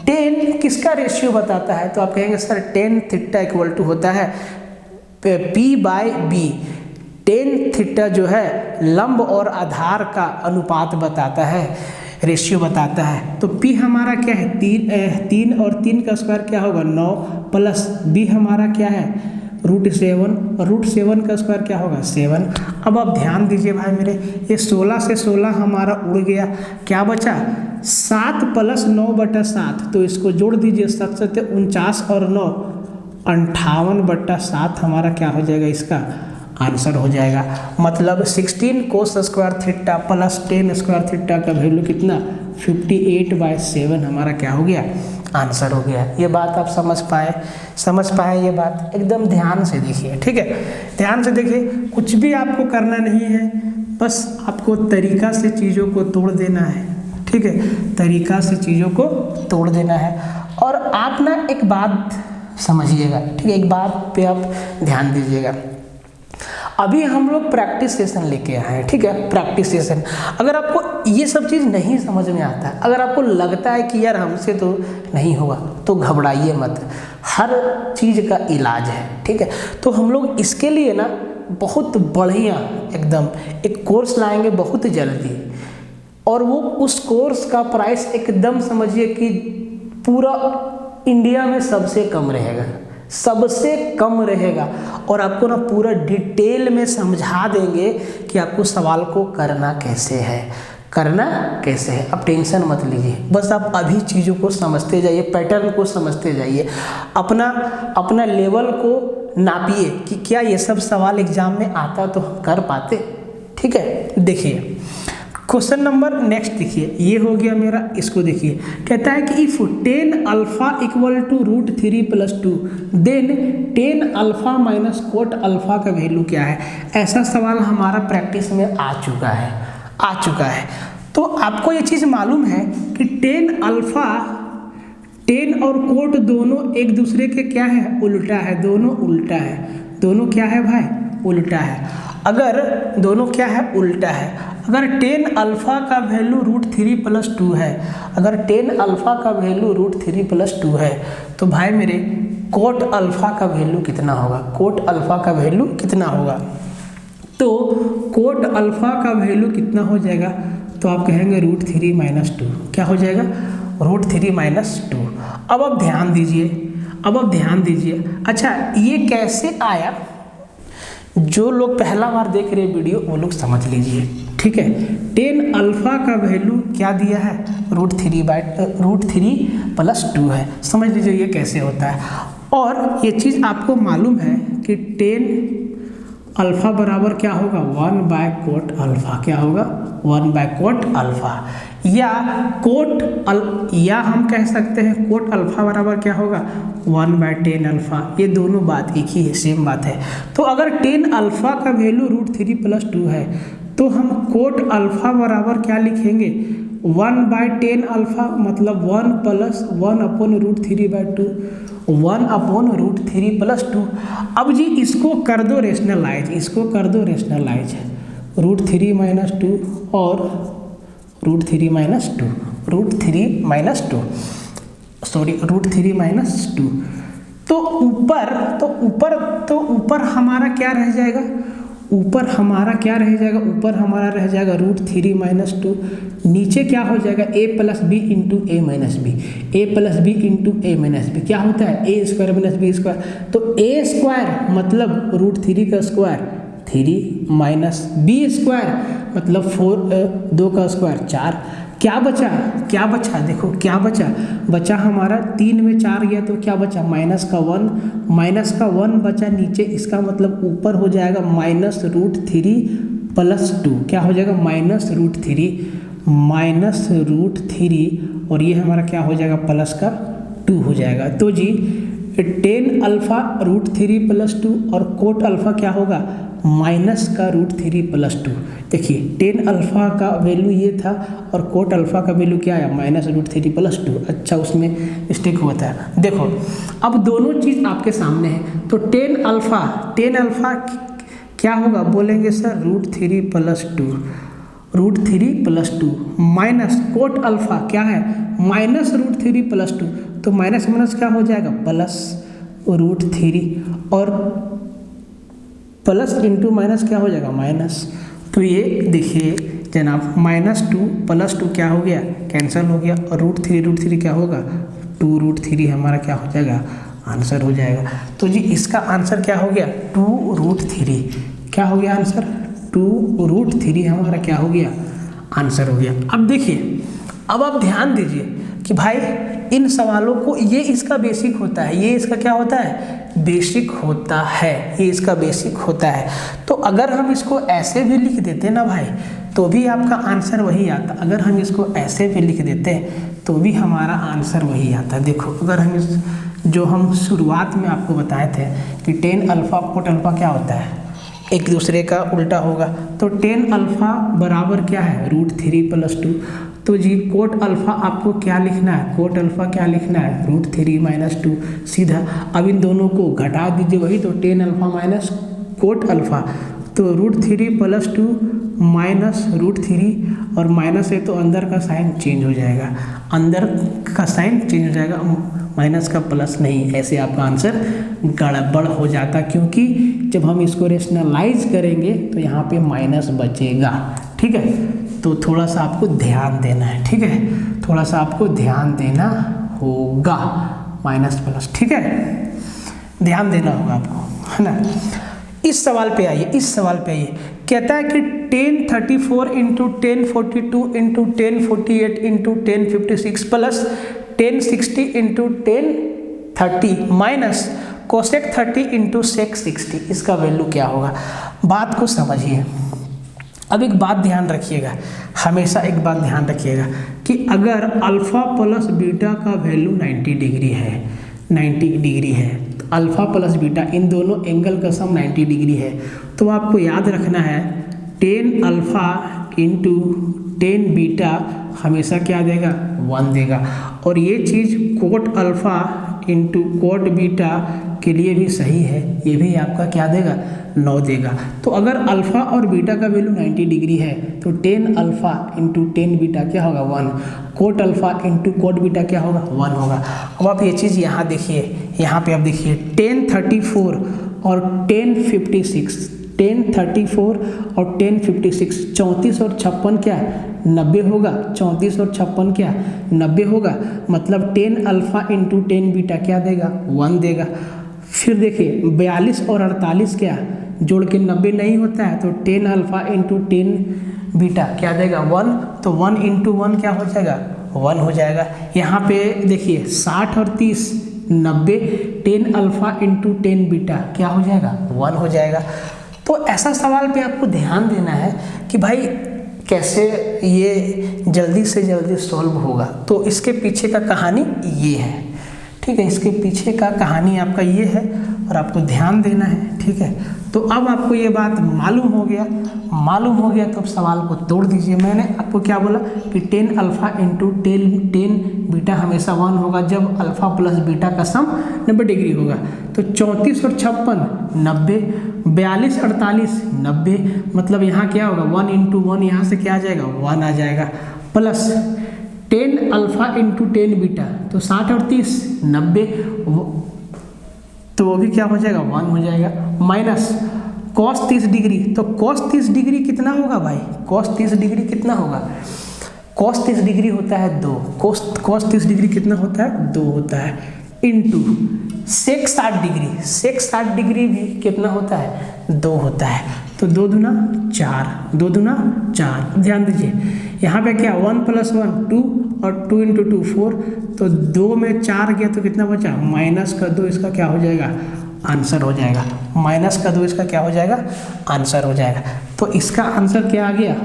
10 किसका रेशियो बताता है? तो आप कहेंगे sir tan theta equal to होता है P/B। tan थीटा जो है लंब और आधार का अनुपात बताता है, रेशियो बताता है। तो P हमारा क्या है? 3 और 3 का स्क्वायर क्या होगा? 9 प्लस B हमारा क्या है? √7 और √7 का स्क्वायर क्या होगा? 7। अब आप ध्यान दीजिए भाई मेरे, ये 16 से 16 हमारा उड़ गया, क्या बचा? 7 प्लस 9/7, तो इसको जोड़ दीजिए, 7 7 49 और 9 58/7 हमारा क्या हो जाएगा? इसका आंसर हो जाएगा। मतलब 16 cos square theta plus 10 square theta का वैल्यू कितना? 58/7 हमारा क्या हो गया? आंसर हो गया। ये बात आप समझ पाए ये बात? एकदम ध्यान से देखिए। ठीक है, ध्यान से देखिए, कुछ भी आपको करना नहीं है, बस आपको तरीका से चीज़ों को तोड़ देना है। ठीक है, तरीका से चीज़ों को तोड़ देना है। और आप ना एक बात समझिएगा, ठीक है, एक बात पे आप ध्यान दीजिएगा। अभी हम लोग प्रैक्टिस सेशन लेके आए हैं, ठीक है, प्रैक्टिस सेशन। अगर आपको ये सब चीज़ नहीं समझ में आता है, अगर आपको लगता है कि यार हमसे तो नहीं होगा, तो घबराइए मत, हर चीज़ का इलाज है। ठीक है, तो हम लोग इसके लिए ना बहुत बढ़िया एकदम एक कोर्स लाएंगे बहुत जल्दी, और वो उस कोर्स का प्राइस एकदम समझिए कि पूरा इंडिया में सबसे कम रहेगा, और आपको ना पूरा डिटेल में समझा देंगे कि आपको सवाल को करना कैसे है। अब टेंशन मत लीजिए, बस आप अभी चीज़ों को समझते जाइए, पैटर्न को समझते जाइए, अपना लेवल को नापिए कि क्या ये सब सवाल एग्जाम में आता तो हम कर पाते। ठीक है, देखिए क्वेश्चन नंबर नेक्स्ट देखिए, ये हो गया मेरा, इसको देखिए, कहता है कि if tan alpha equal to √3+2 then tan alpha minus cot alpha का वैल्यू क्या है। ऐसा सवाल हमारा प्रैक्टिस में आ चुका है। तो आपको ये चीज़ मालूम है कि tan और कोट दोनों एक दूसरे के क्या है? उल्टा है, दोनों क्या है भाई? उल्टा है। अगर दोनों क्या है? उल्टा है। अगर tan अल्फा का वैल्यू √3+2 है, अगर tan अल्फा का वैल्यू √3+2 है, तो भाई मेरे कोट अल्फा का वैल्यू कितना होगा? तो कोट अल्फा का वैल्यू कितना हो जाएगा? तो आप कहेंगे √3-2। क्या हो जाएगा? √3-2। अब आप ध्यान दीजिए, अच्छा ये कैसे आया? जो लोग पहला बार देख रहे वीडियो वो लोग समझ लीजिए। ठीक है, tan अल्फा का वैल्यू क्या दिया है? √3+2 है। समझ लीजिए ये कैसे होता है। और ये चीज़ आपको मालूम है कि tan अल्फा बराबर क्या होगा? 1/कोट अल्फा। क्या होगा? 1/कोट अल्फा, या हम कह सकते हैं कोट अल्फा बराबर क्या होगा? 1/tan alpha. ये दोनों बात एक ही है, सेम बात है। तो अगर tan अल्फा का वैल्यू √3+2 है, तो हम कोट अल्फा बराबर क्या लिखेंगे? 1/tan अल्फा, मतलब 1 + 1/√3/2, 1/√3+2। अब जी इसको कर दो रेशनलाइज, √3-2 और √3-2। तो ऊपर हमारा क्या रह जाएगा? ऊपर हमारा क्या रह जाएगा, ऊपर हमारा रह जाएगा √3 - 2, नीचे क्या हो जाएगा a + b × a - b, a + b × a - b क्या होता है a² - b², तो a² मतलब √3 का स्क्वायर 3 - b² मतलब 2 का स्क्वायर 4। क्या बचा, क्या बचा, देखो क्या बचा, बचा हमारा 3 में 4 गया तो क्या बचा -1 बचा नीचे, इसका मतलब ऊपर हो जाएगा -√3 + 2, क्या हो जाएगा -√3 और ये हमारा क्या हो जाएगा प्लस का 2 हो जाएगा। तो जी tan अल्फा √3 + 2 और कोट अल्फा क्या होगा माइनस का √3 + 2। देखिए tan अल्फा का वैल्यू ये था और कोट अल्फा का वैल्यू क्या आया -√3 + 2। अच्छा उसमें मिस्टेक होता है। देखो अब दोनों चीज़ आपके सामने है, तो tan अल्फा क्या होगा बोलेंगे सर √3 + 2 माइनस कोट अल्फा क्या है -√3 + 2, तो माइनस माइनस क्या हो जाएगा प्लस √3 और प्लस इंटू माइनस क्या हो जाएगा माइनस। तो ये देखिए जनाब -2 + 2 क्या हो गया कैंसिल हो गया और √3 क्या होगा 2√3 हमारा क्या हो जाएगा आंसर हो जाएगा। तो जी इसका आंसर क्या हो गया 2√3, क्या हो गया आंसर 2√3 हमारा क्या हो गया आंसर हो गया। अब देखिए अब आप ध्यान दीजिए कि भाई इन सवालों को ये इसका बेसिक होता है, ये इसका क्या होता है बेसिक होता है, ये इसका बेसिक होता है। तो अगर हम इसको ऐसे भी लिख देते ना भाई तो भी आपका आंसर वही आता, अगर हम इसको ऐसे भी लिख देते तो भी हमारा आंसर वही आता। देखो अगर हम इस जो हम शुरुआत में आपको बताए थे कि tan अल्फा कोट अल्फा क्या होता है एक दूसरे का उल्टा होगा, तो tan अल्फा बराबर क्या है √3 + 2। तो जी कोट अल्फा आपको क्या लिखना है, कोट अल्फा क्या लिखना है √3 - 2 सीधा। अब इन दोनों को घटा दीजिए वही तो tan alpha minus cot alpha, तो √3 + 2 -√3 और माइनस है तो अंदर का साइन चेंज हो जाएगा, अंदर का साइन चेंज हो जाएगा माइनस का प्लस नहीं, ऐसे आपका आंसर गड़बड़ हो जाता क्योंकि जब हम इसको रेशनलाइज करेंगे तो यहाँ पे माइनस बचेगा। ठीक है तो थोड़ा सा आपको ध्यान देना है, ठीक है थोड़ा सा आपको ध्यान देना होगा माइनस प्लस, ठीक है ध्यान देना होगा आपको है ना। इस सवाल पे आइए, इस सवाल पे आइए, कहता है कि tan 34 × tan 42 × tan 48 × tan 56 plus tan 60 × tan 30 minus cosec 30 × सेक 60, इसका वैल्यू क्या होगा। बात को समझिए। अब एक बात ध्यान रखिएगा, हमेशा एक बात ध्यान रखिएगा कि अगर अल्फ़ा प्लस बीटा का वैल्यू 90 डिग्री है, 90 डिग्री है, तो अल्फ़ा प्लस बीटा इन दोनों एंगल का सम 90 डिग्री है, तो आपको याद रखना है tan अल्फ़ा × tan बीटा हमेशा क्या देगा 1 देगा, और ये चीज़ कोट अल्फ़ा × कोट बीटा के लिए भी सही है, ये भी आपका क्या देगा 9 देगा। तो अगर अल्फ़ा और बीटा का वैल्यू 90 डिग्री है तो tan अल्फ़ा × tan बीटा क्या होगा 1, कोट अल्फ़ा × कोट बीटा क्या होगा 1 होगा। अब आप ये चीज़ यहाँ देखिए, यहाँ पे आप देखिए tan 34 और tan 56, tan 34 और tan 56 34 और 56 क्या 90 होगा, 34 और 56 क्या 90 होगा, मतलब tan अल्फ़ा × tan बीटा क्या देगा 1 देगा। फिर देखिए 42 और 48 क्या जोड़ के 90 नहीं होता है, तो tan अल्फ़ा × tan बीटा क्या देगा 1, तो 1 × 1 क्या हो जाएगा 1 हो जाएगा। यहाँ पे देखिए 60 और 30 90, tan अल्फ़ा × tan बीटा क्या हो जाएगा 1 हो जाएगा। तो ऐसा सवाल पे आपको ध्यान देना है कि भाई कैसे ये जल्दी से जल्दी सॉल्व होगा। तो इसके पीछे का कहानी ये है, ठीक है इसके पीछे का कहानी आपका ये है और आपको ध्यान देना है, ठीक है। तो अब आपको ये बात मालूम हो गया तो अब सवाल को तोड़ दीजिए। मैंने आपको क्या बोला कि tan अल्फ़ा × tan बीटा हमेशा 1 होगा जब अल्फ़ा प्लस बीटा का सम 90 डिग्री होगा। तो 34 और 56 90, 42 48 90, मतलब यहाँ क्या होगा 1 × 1 यहाँ से क्या आ जाएगा 1 आ जाएगा, plus tan alpha × tan beta, तो 60 और 30 90, तो वो भी क्या हो जाएगा 1 हो जाएगा, माइनस cos 30 डिग्री, तो cos 30 डिग्री कितना होगा भाई, cos 30 डिग्री कितना होगा, cos 30 डिग्री होता है 2, cos 30 डिग्री कितना होता है 2 होता है, into sec 60 degree, sec 60 degree भी कितना होता है 2 होता है, तो 2 दूना 4, 2 दूना 4। ध्यान दीजिए यहाँ पे क्या 1 + 1 2 और 2 × 2 4, तो 2 में 4 गया तो कितना बचा, -2 इसका क्या हो जाएगा, आंसर हो जाएगा, -2 इसका क्या हो जाएगा, आंसर हो जाएगा। तो इसका आंसर क्या आ गया,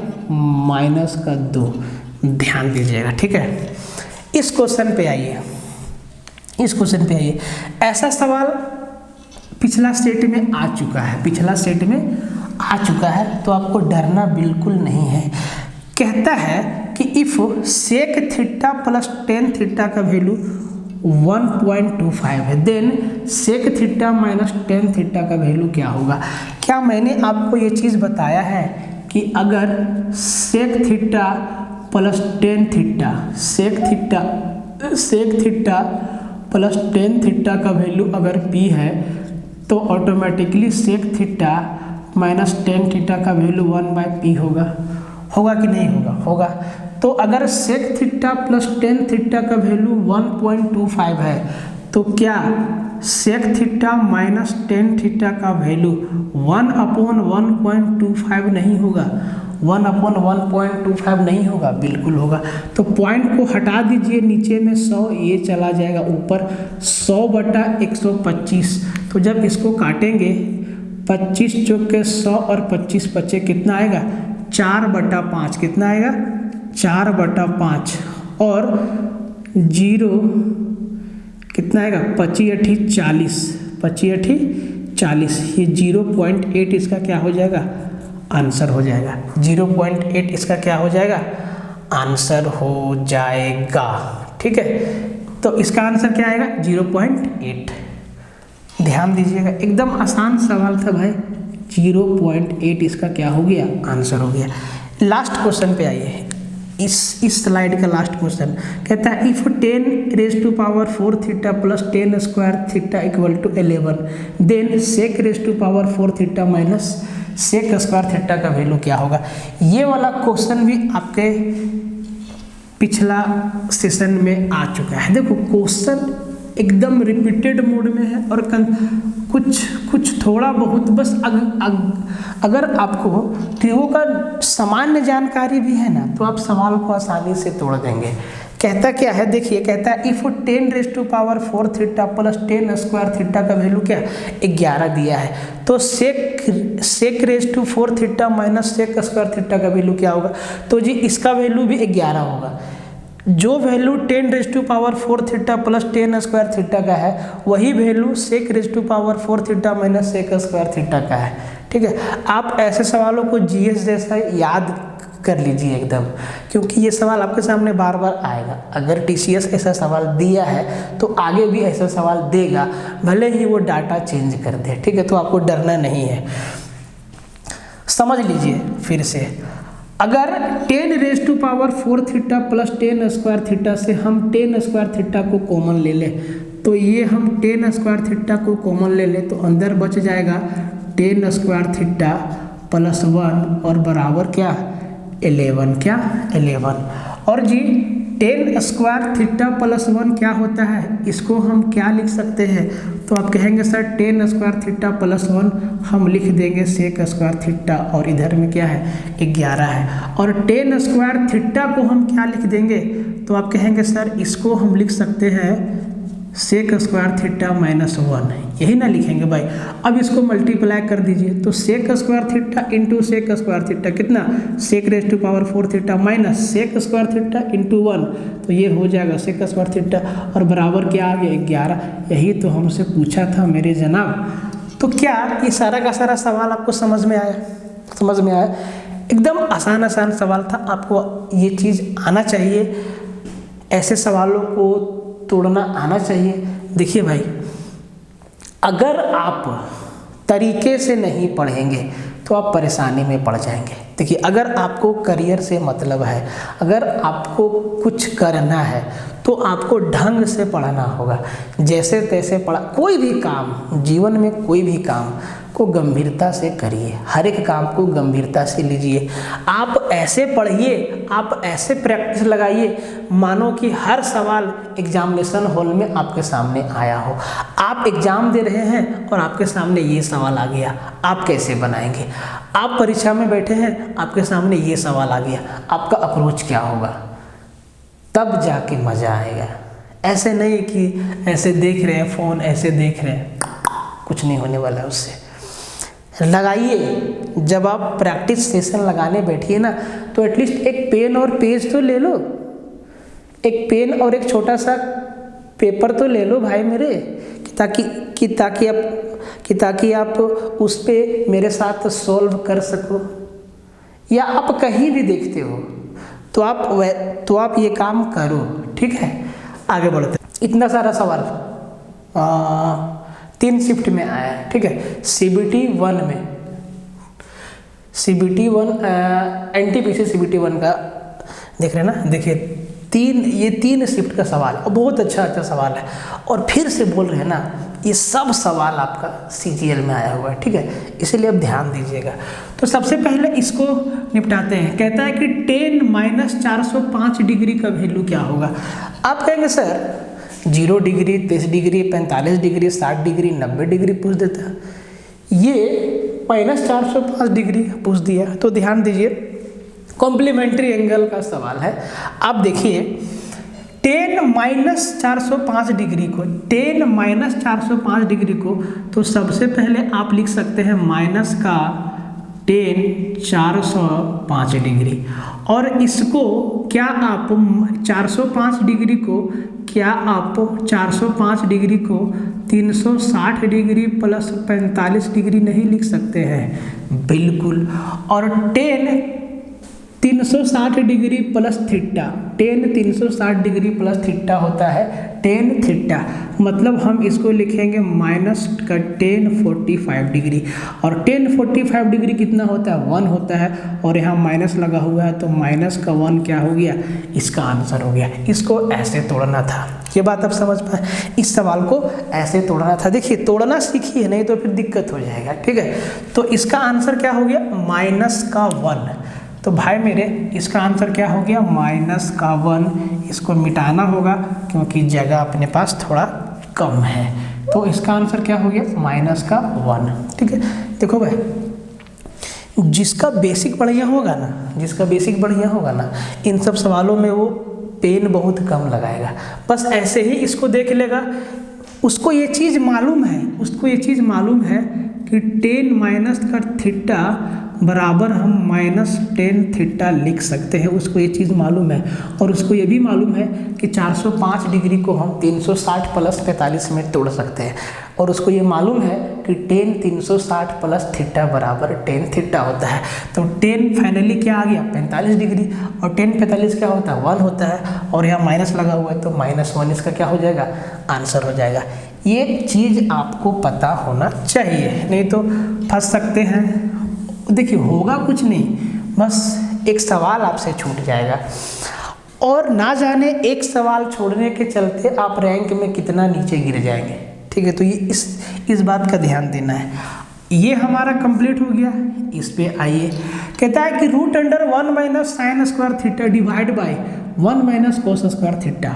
-2। ध्यान दीजिएगा, ठीक है। इस क्वेश्चन पे आइए, इस क्वेश्चन पे आइए। ऐसा सवाल पिछला सेट में आ चुका है, पिछला सेट में आ चुका है, तो आपको डरना बिल्कुल नहीं है। कहता है कि if sec theta plus tan theta का वैल्यू 1.25 है, then sec theta minus tan theta का वैल्यू क्या होगा। क्या मैंने आपको ये चीज़ बताया है कि अगर sec theta plus tan theta, sec theta plus tan theta का वैल्यू अगर p है, तो automatically sec theta minus tan theta का वैल्यू 1/p होगा कि नहीं होगा, होगा। तो अगर sec theta plus tan theta का वैल्यू 1.25 है, तो क्या sec theta minus tan theta का वैल्यू 1/1.25 नहीं होगा, 1/1.25 नहीं होगा, बिल्कुल होगा। तो पॉइंट को हटा दीजिए, नीचे में 100 ये चला जाएगा, ऊपर 100/125। तो जब इसको काटेंगे 25 चौक के 100 और 25 बचे, कितना आएगा 4/5, कितना आएगा 4/5, और 0 कितना आएगा 25 40, 25 40, ये 0.8 इसका क्या हो जाएगा, आंसर हो जाएगा। 0.8 इसका क्या हो जाएगा, आंसर हो जाएगा, ठीक है। तो इसका आंसर क्या आएगा 0.8। ध्यान दीजिएगा, एकदम आसान सवाल था भाई, 0.8 इसका क्या हो गया, आंसर हो गया। लास्ट क्वेश्चन पे आइए, इस स्लाइड का लास्ट क्वेश्चन कहता है if 10⁴ theta plus tan² theta equal to 11, then sec⁴ theta minus sec² theta का वैल्यू क्या होगा। ये वाला क्वेश्चन भी आपके पिछला सेशन में आ चुका है। देखो क्वेश्चन एकदम रिपीटेड मोड में है, और कुछ थोड़ा बहुत बस अगर आपको ट्रिगो का सामान्य जानकारी भी है ना, तो आप सवाल को आसानी से तोड़ देंगे। कहता क्या है, देखिए कहता है if 10⁴ theta plus tan² theta का वैल्यू क्या 11 दिया है, तो sec⁴ theta minus sec² theta का वैल्यू क्या होगा। तो जी इसका वैल्यू भी 11 होगा। जो value 10⁴ theta plus tan² theta का है, वही value sec⁴ theta minus sec² theta का है, ठीक है। आप ऐसे सवालों को जीएस जैसा याद कर लीजिए एकदम, क्योंकि ये सवाल आपके सामने बार बार आएगा। अगर टीसीएस ऐसा सवाल दिया है तो आगे भी ऐसा सवाल देगा, भले ही वो डाटा चेंज कर दे, ठीक है। तो आपको डरना नहीं है। समझ लीजिए फिर से, अगर 10⁴ थीटा प्लस tan² थीटा से हम tan² थीटा को कॉमन ले लें, तो ये हम tan² थीटा को कॉमन ले लें, तो अंदर बच जाएगा tan² थीटा प्लस 1 और बराबर क्या 11, क्या 11। और जी tan² थीटा प्लस 1 क्या होता है, इसको हम क्या लिख सकते हैं, तो आप कहेंगे सर tan² थीटा प्लस 1 हम लिख देंगे sec² थीटा, और इधर में क्या है 11 है। और tan² थीटा को हम क्या लिख देंगे, तो आप कहेंगे सर इसको हम लिख सकते हैं sec² थीटा माइनस 1, यही ना लिखेंगे भाई। अब इसको मल्टीप्लाई कर दीजिए, तो sec² theta into sec² theta कितना sec⁴ theta minus sec² theta into 1, तो ये हो जाएगा sec² थीटा, और बराबर क्या आ गया 11। यही तो हमसे पूछा था मेरे जनाब। तो क्या ये सारा का सारा सवाल आपको समझ में आया, समझ में आया। एकदम आसान सवाल था, आपको ये चीज़ आना चाहिए, ऐसे सवालों को तोड़ना आना चाहिए। देखिए भाई, अगर आप तरीके से नहीं पढ़ेंगे तो आप परेशानी में पड़ जाएंगे। देखिए, अगर आपको करियर से मतलब है, अगर आपको कुछ करना है, तो आपको ढंग से पढ़ना होगा। जैसे तैसे पढ़ा, कोई भी काम जीवन में, कोई भी काम को गंभीरता से करिए, हर एक काम को गंभीरता से लीजिए। आप ऐसे पढ़िए, आप ऐसे प्रैक्टिस लगाइए मानो कि हर सवाल एग्जामिनेशन हॉल में आपके सामने आया हो। आप एग्जाम दे रहे हैं और आपके सामने ये सवाल आ गया, आप कैसे बनाएंगे? आप परीक्षा में बैठे हैं, आपके सामने ये सवाल आ गया, आपका अप्रोच क्या होगा? तब जाके मज़ा आएगा। ऐसे नहीं कि ऐसे देख रहे हैं फ़ोन, ऐसे देख रहे हैं, कुछ नहीं होने वाला है उससे। लगाइए, जब आप प्रैक्टिस सेशन लगाने बैठिए ना, तो एटलीस्ट एक पेन और पेज तो ले लो, एक पेन और एक छोटा सा पेपर तो ले लो भाई मेरे, ताकि आप उस पे मेरे साथ सॉल्व कर सको। या आप कहीं भी देखते हो तो आप ये काम करो, ठीक है। आगे बढ़ते, इतना सारा सवाल 3 शिफ्ट में आया है, ठीक है। CBT 1 में, CBT 1 NTPC CBT 1 का देख रहे हैं ना, देखिए 3 शिफ्ट का सवाल और बहुत अच्छा सवाल है। और फिर से बोल रहे हैं ना, ये सब सवाल आपका CGL में आया हुआ है, ठीक है, इसीलिए आप ध्यान दीजिएगा। तो सबसे पहले इसको निपटाते हैं। कहता है कि 10 - 405 डिग्री का वैल्यू क्या होगा? आप कहेंगे sir 0 degree, 30 degree, 45 degree, 60 degree, 90 degree पूछ देता है। ये -405 डिग्री पूछ दिया। तो ध्यान दीजिए, कॉम्प्लीमेंट्री एंगल का सवाल है। आप देखिए 10 - 405 डिग्री को, 10 - 405 डिग्री को, तो सबसे पहले आप लिख सकते हैं माइनस का 10 405 डिग्री। और इसको क्या आप 405 डिग्री को, क्या आप 405 डिग्री को 360 डिग्री प्लस 45 डिग्री नहीं लिख सकते हैं? बिल्कुल। और 10 360 degree plus theta, 10 360 degree plus theta होता है 10 थीटा। मतलब हम इसको लिखेंगे माइनस का 10 45 डिग्री। और 10 45 डिग्री कितना होता है? 1 होता है। और यहाँ माइनस लगा हुआ है, तो माइनस का 1 क्या हो गया? इसका आंसर हो गया। इसको ऐसे तोड़ना था, ये बात आप समझ पाए। इस सवाल को ऐसे तोड़ना था। देखिए तोड़ना सीखिए, नहीं तो फिर दिक्कत हो जाएगा, ठीक है। तो इसका आंसर क्या हो गया? माइनस का 1। तो भाई मेरे इसका आंसर क्या हो गया? माइनस का 1। इसको मिटाना होगा क्योंकि जगह अपने पास थोड़ा कम है। तो इसका आंसर क्या हो गया? माइनस का 1, ठीक है। देखो भाई, जिसका बेसिक बढ़िया होगा ना, जिसका बेसिक बढ़िया होगा ना, इन सब सवालों में वो पेन बहुत कम लगाएगा। बस ऐसे ही इसको देख लेगा। उसको ये चीज़ मालूम है, उसको ये चीज़ मालूम है कि 10 माइनस का थीटा बराबर हम -10 थीटा लिख सकते हैं। उसको ये चीज़ मालूम है। और उसको ये भी मालूम है कि 405 डिग्री को हम 360 प्लस 45 में तोड़ सकते हैं। और उसको ये मालूम है कि 10 360 प्लस थीटा बराबर 10 थीटा होता है। तो 10 फाइनली क्या आ गया? 45 डिग्री। और 10 45 क्या होता है? 1 होता है। और यहाँ माइनस लगा हुआ है, तो -1 इसका क्या हो जाएगा? आंसर हो जाएगा। ये चीज़ आपको पता होना चाहिए, नहीं तो फंस सकते हैं। देखिए होगा कुछ नहीं, बस एक सवाल आपसे छूट जाएगा। और ना जाने एक सवाल छोड़ने के चलते आप रैंक में कितना नीचे गिर जाएंगे, ठीक है। तो ये इस बात का ध्यान देना है। ये हमारा कंप्लीट हो गया। इस पे आइए, कहता है कि √1 - sin square theta divide by 1 - cos square theta.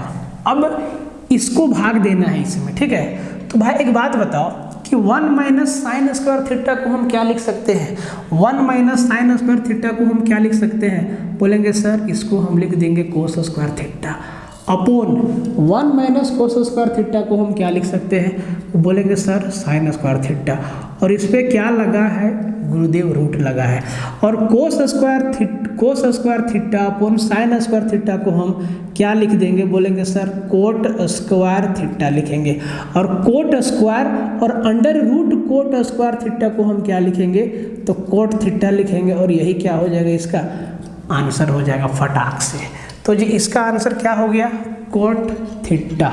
अब इसको भाग देना है इसमें, ठीक है। तो भाई एक बात बताओ कि 1 - sin स्क्वायर थीटा को हम क्या लिख सकते हैं? 1 - sin स्क्वायर थीटा को हम क्या लिख सकते हैं? बोलेंगे सर इसको हम लिख देंगे cos square theta upon 1 - cos square theta को हम क्या लिख सकते हैं? बोलेंगे सर sin स्क्वायर थीटा। और इस पर क्या लगा है? गुरुदेव रूट लगा है। और cos square theta upon sin square theta को हम क्या लिख देंगे? बोलेंगे सर कोट स्क्वायर थीटा लिखेंगे। और कोट स्क्वायर और under root cot square theta को हम क्या लिखेंगे? तो कोट थीटा लिखेंगे। और यही क्या हो जाएगा? इसका आंसर हो जाएगा फटाक से। तो जी इसका आंसर क्या हो गया? कोट थीटा,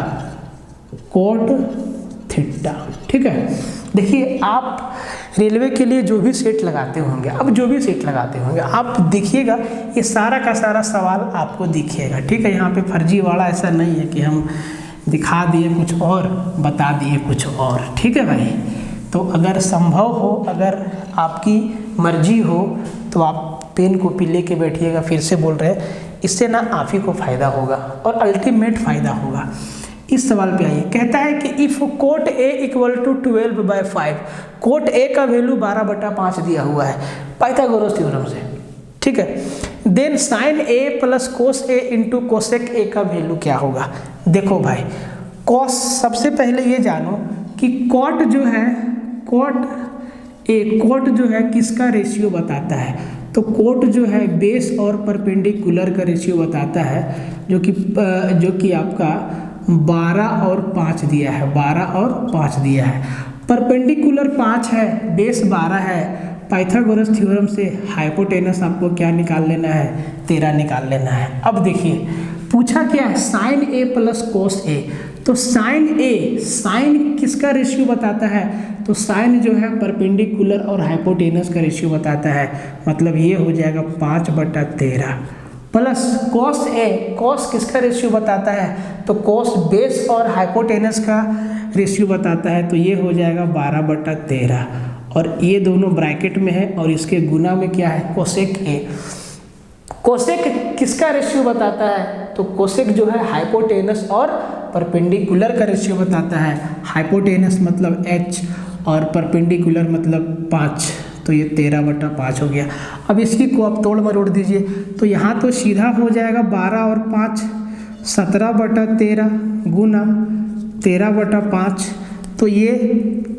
कोट थीटा, ठीक है। देखिए आप रेलवे के लिए जो भी सेट लगाते होंगे, अब जो भी सेट लगाते होंगे, आप देखिएगा ये सारा का सारा सवाल आपको दिखेगा, ठीक है। यहाँ पे फर्जीवाड़ा ऐसा नहीं है कि हम दिखा दिए कुछ और बता दिए कुछ और, ठीक है भाई। तो अगर संभव हो, अगर आपकी मर्जी हो तो आप पेन कॉपी लेके बैठिएगा। फिर से बोल रहे हैं, इससे ना आप ही को फायदा होगा और अल्टीमेट फायदा होगा। इस सवाल पे आइए, कहता है कि if cot A equal to 12/5, cot A का वैल्यू 12/5 दिया हुआ है पाइथागोरस थ्योरम से, ठीक है। Then sine A plus cos A into cosec A का वैल्यू क्या होगा। देखो भाई, कॉस, सबसे पहले ये जानो कि कॉट जो है, कोट जो है किसका रेशियो बताता है। तो कोट जो है बेस और परपेंडिकुलर का रेशियो बताता है, जो कि आपका 12 और 5 दिया है, 12 और 5 दिया है। परपेंडिकुलर 5 है, बेस 12 है। पाइथागोरस थ्योरम से हाइपोटेनस आपको क्या निकाल लेना है, 13 निकाल लेना है। अब देखिए पूछा क्या है, साइन ए प्लस कोस ए। तो साइन किसका रेशियो बताता है, तो साइन जो है परपेंडिकुलर और हाइपोटेनस का रेशियो बताता है, मतलब ये हो जाएगा 5/13 प्लस कॉस ए, कॉस किसका रेशियो बताता है, तो कॉस बेस और हाइपोटेनस का रेशियो बताता है, तो ये हो जाएगा 12/13 और ये दोनों ब्रैकेट में है और इसके गुना में क्या है, कोसेक ए। कोसेक किसका रेशियो बताता है, तो कोसेक जो है हाइपोटेनस और परपेंडिकुलर का रेशियो बताता है। हाइपोटेनस मतलब h और परपेंडिकुलर मतलब 5, तो ये 13/5 हो गया। अब इसकी को आप तोड़ मरोड़ दीजिए, तो यहाँ तो सीधा हो जाएगा 12 और 5 17/13 गुना 13/5, तो ये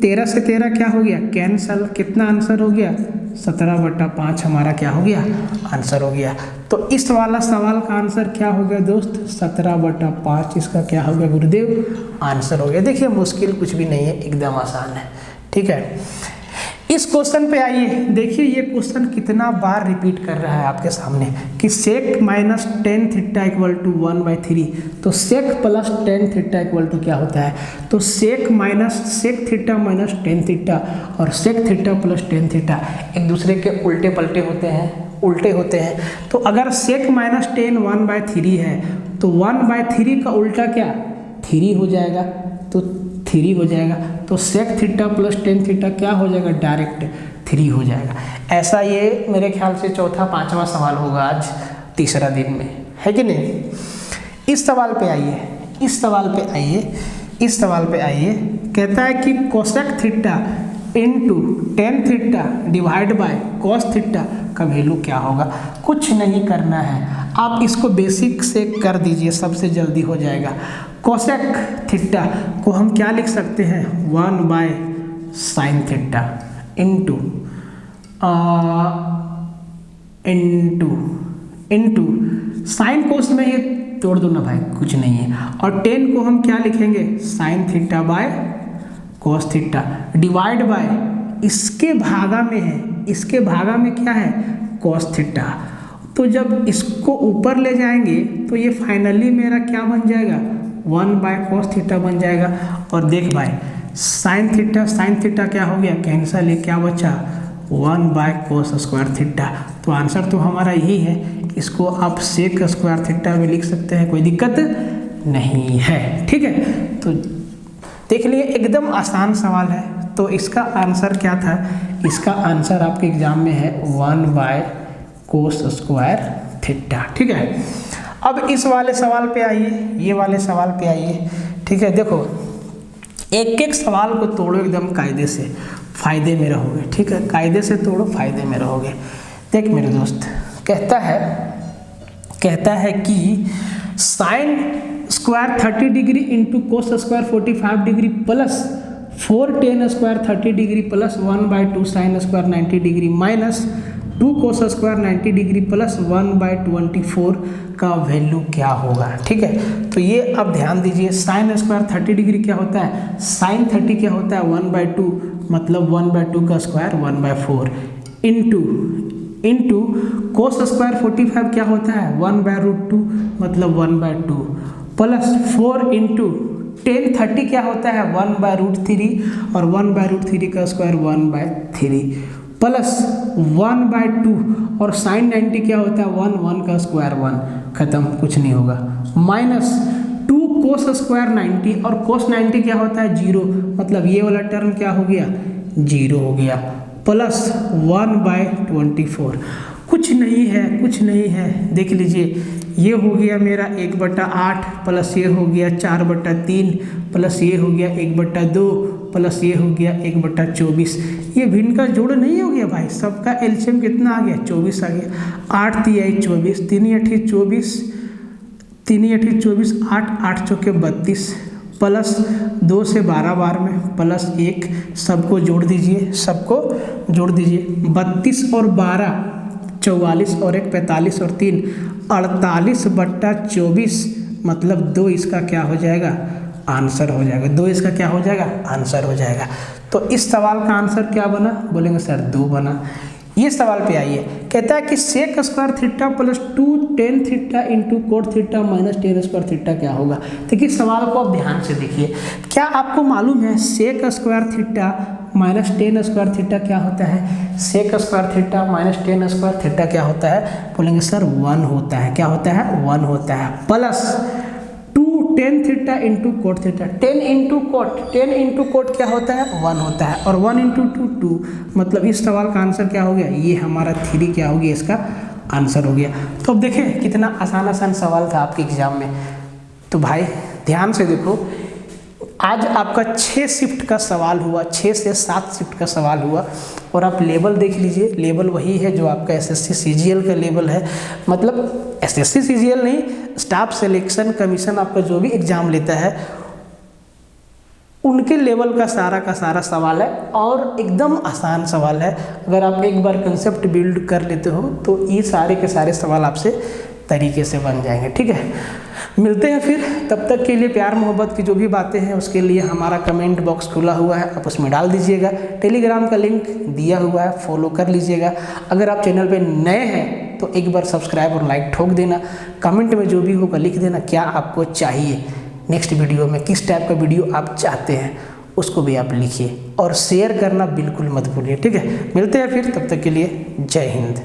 13 से 13 क्या हो गया, कैंसल। कितना आंसर हो गया, 17/5 हमारा क्या हो गया, आंसर हो गया। तो इस वाला सवाल का आंसर क्या हो गया दोस्त, 17/5 इसका क्या हो गया गुरुदेव, आंसर हो गया। देखिए मुश्किल कुछ भी नहीं है, एकदम आसान है, ठीक है। इस क्वेश्चन पे आइए, देखिए ये क्वेश्चन कितना बार रिपीट कर रहा है आपके सामने कि sec minus tan theta equal to 1/3। तो sec plus tan theta equal to क्या होता है, तो sec theta minus tan theta और sec theta plus tan theta एक दूसरे के उल्टे होते हैं। तो अगर सेक माइनस टेन 1/3 है तो 1/3 का उल्टा क्या, 3 हो जाएगा, तो 3 हो जाएगा। तो sec theta plus tan theta क्या हो जाएगा, डायरेक्ट 3 हो जाएगा। ऐसा ये मेरे ख्याल से चौथा 5वां सवाल होगा आज तीसरा दिन में, है कि नहीं। इस सवाल पे आइए, कहता है कि cosec theta into tan theta divide by cos theta का वैल्यू क्या होगा। कुछ नहीं करना है, आप इसको बेसिक से कर दीजिए, सबसे जल्दी हो जाएगा। कोसेक थीटा को हम क्या लिख सकते हैं, 1/sin theta into sine cos में ये तोड़ दो ना भाई, कुछ नहीं है। और 10 को हम क्या लिखेंगे, sin theta by cos theta divide by इसके भागा में है, इसके भागा में क्या है, कॉस थीटा। तो जब इसको ऊपर ले जाएंगे तो ये फाइनली मेरा क्या बन जाएगा, 1/cos थीटा बन जाएगा। और देख भाई साइन थीटा क्या हो गया, कैंसल, ये क्या बचा, 1/cos² थीटा। तो आंसर तो हमारा यही है, इसको आप sec² थीटा में लिख सकते हैं, कोई दिक्कत नहीं है, ठीक है। तो देख लिए एकदम आसान सवाल है। तो इसका आंसर क्या था, इसका आंसर आपके एग्जाम में है 1/cos² थीटा, ठीक है। अब इस वाले सवाल पे आइए, ये वाले सवाल पे आइए, ठीक है। देखो एक एक सवाल को तोड़ो एकदम कायदे से, फायदे में रहोगे, ठीक है। कायदे से तोड़ो, फायदे में रहोगे। देख मेरे दोस्त, कहता है कि sine square 30 degree into cos square 45 degree plus 4 tan square 30 degree plus 1/2 sine square 90 degree minus 2 cos square 90 degree plus 1/24 का वैल्यू क्या होगा, ठीक है। तो ये अब ध्यान दीजिए, साइन स्क्वायर 30 डिग्री क्या होता है, साइन 30 क्या होता है, 1/2 मतलब 1/2 का स्क्वायर 1/4 इंटू कोस स्क्वायर 45 क्या होता है, 1/√2 मतलब 1/2 प्लस 4 इंटू टेन 30 क्या होता है, 1/√3 और 1/√3 का स्क्वायर 1/3 प्लस 1/2 और साइन 90 क्या होता है, 1 का स्क्वायर 1, खत्म, कुछ नहीं होगा, माइनस 2 कोस स्क्वायर 90 और कोस 90 क्या होता है 0, मतलब ये वाला टर्म क्या हो गया 0 हो गया, प्लस 1/24 कुछ नहीं है, देख लीजिए ये हो गया मेरा 1/8 प्लस ये हो गया 4/3 प्लस ये हो गया 1/2 प्लस ये हो गया 1/24। ये भिन्न का जोड़ नहीं हो गया भाई, सबका एलसीएम कितना आ गया 24 आ गया। 8 तिहाई 24, 3 8 24, 3 8 24, 8 8 चौके 32 प्लस 2 से 12 बार में प्लस 1, सबको जोड़ दीजिए, 32 और 12 44 और 1 45 और 3 48/24 मतलब 2 इसका क्या हो जाएगा, आंसर हो जाएगा। 2 इसका क्या हो जाएगा, आंसर हो जाएगा। तो इस सवाल का आंसर क्या बना, बोलेंगे सर 2 बना। ये सवाल पे आइए, कहता है कि sec square theta plus 2 tan theta into cot theta minus tan square theta क्या होगा। देखिए सवाल को आप ध्यान से देखिए, क्या आपको मालूम है sec square theta minus tan square theta क्या होता है। Sec square theta minus tan square theta क्या होता है, बोलेंगे सर 1 होता है। क्या होता है, 1 होता है। Plus 2 tan theta into cot theta, 10 into coat क्या होता है, 1 होता है। और 1 इंटू 2 मतलब इस सवाल का आंसर क्या हो गया, ये हमारा 3 क्या हो गया, इसका आंसर हो गया। तो अब देखें कितना आसान सवाल था आपके एग्जाम में। तो भाई ध्यान से देखो, आज आपका 6 शिफ्ट का सवाल हुआ, 6 से 7 शिफ्ट का सवाल हुआ। और आप लेवल देख लीजिए, लेवल वही है जो आपका एसएससी सीजीएल का लेवल है। मतलब एसएससी सीजीएल नहीं, स्टाफ सिलेक्शन कमीशन आपका जो भी एग्जाम लेता है उनके लेवल का सारा सवाल है और एकदम आसान सवाल है। अगर आप एक बार कंसेप्ट बिल्ड कर लेते हो तो ये सारे के सारे सवाल आपसे तरीके से बन जाएंगे। ठीक है, मिलते हैं फिर, तब तक के लिए प्यार मोहब्बत की जो भी बातें हैं उसके लिए हमारा कमेंट बॉक्स खुला हुआ है, आप उसमें डाल दीजिएगा। टेलीग्राम का लिंक दिया हुआ है, फॉलो कर लीजिएगा। अगर आप चैनल पे नए हैं तो एक बार सब्सक्राइब और लाइक ठोक देना। कमेंट में जो भी होगा लिख देना क्या आपको चाहिए नेक्स्ट वीडियो में, किस टाइप का वीडियो आप चाहते हैं उसको भी आप लिखिए और शेयर करना बिल्कुल मत भूलिए। ठीक है, मिलते हैं फिर, तब तक के लिए जय हिंद।